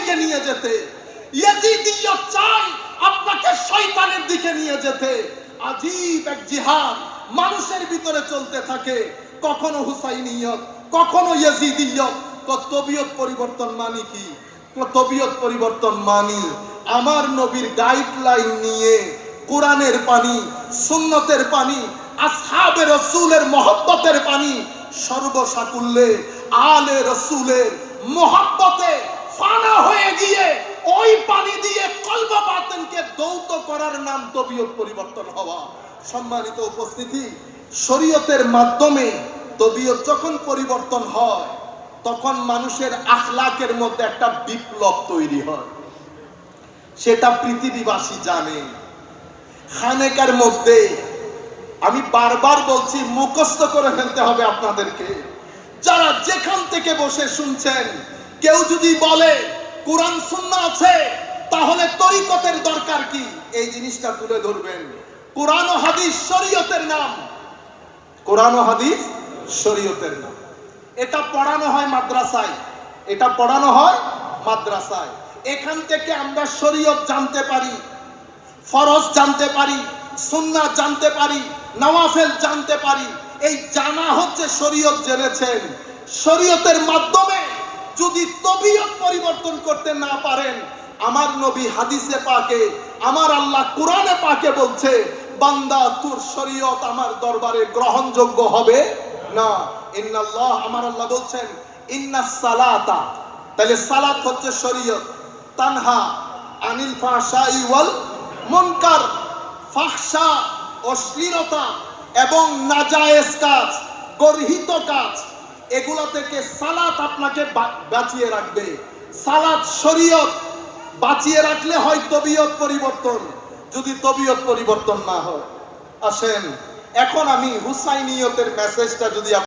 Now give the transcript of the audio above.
দিকে নিয়ে যেতে, ইয়াজিদিয়ত চায় আপনাকে শয়তানের দিকে নিয়ে যেতে। আজীব এক জিহাদ মানুষের ভিতরে চলতে থাকে, কখনো হুসাইনিয়ত, কখনো ইয়াজিদিয়ত। তো তবিয়ত পরিবর্তন মানে কি? তবিয়ত পরিবর্তন মানি আমার নবীর গাইডলাইন নিয়ে কোরআনের পানি, সুন্নতের পানি, আসহাবে রাসূলের মহব্বতের পানি সর্বসাকুল্যে আলে রাসূলের মহব্বতে ফানা হয়ে গিয়ে ওই পানি দিয়ে কলব বাতিনকে দৌত করার নাম তবিয়ত পরিবর্তন হওয়া। সম্মানিত উপস্থিতি, শরীয়তের মাধ্যমে তবিয়ত যখন পরিবর্তন হয় তখন মানুষের আখলাকের মধ্যে একটা বিপ্লব তৈরি হয়, সেটা পৃথিবীবাসী জানে। খানেকার মধ্যে আমি বারবার বলছি, মুখস্থ করে ফেলতে হবে আপনাদেরকে। যারা যেখান থেকে বসে শুনছেন, কেউ যদি বলে কোরআন সুন্নাহ আছে তাহলে তরিকতের দরকার কি, এই জিনিসটা তুলে ধরবেন। কোরআন ও হাদিস শরীয়তের নাম, কোরআন ও হাদিস শরীয়তের নাম। এটা পড়ানো হয় মাদ্রাসায়, এটা পড়ানো হয় মাদ্রাসায়। এখান থেকে আমরা শরীয়ত জানতে পারি, ফরজ জানতে পারি, সুন্নাহ জানতে পারি, নওয়াফেল জানতে পারি। এই জানা হচ্ছে শরীয়ত জেনেছেন। শরীয়তের মাধ্যমে যদি তবিয়ত পরিবর্তন করতে না পারেন, আমার নবী হাদিসে পাকে, আমার আল্লাহ কোরআনে পাকে বলছে, বান্দা তোর শরীয়ত আমার দরবারে গ্রহণযোগ্য হবে না। ইন্নাল্লাহ, আমার আল্লাহ বলছেন, ইন্নাস সালাতা, তাহলে সালাত হচ্ছে শরীয়ত, তানহা আনিল ফাহশাই ওয়াল মুনকার, ফাহশা অশ্লীলতা এবং নাজায়েজ কাজ, গর্হিত কাজ, এগুলা থেকে সালাত আপনাকে বাঁচিয়ে রাখবে। সালাত শরীয়ত বাঁচিয়ে রাখলে হয় তবিয়ত পরিবর্তন। যদি তবিয়ত পরিবর্তন না হয়, আসেন এখন আমি হুসাইনিয়তের মেসেজটা যদি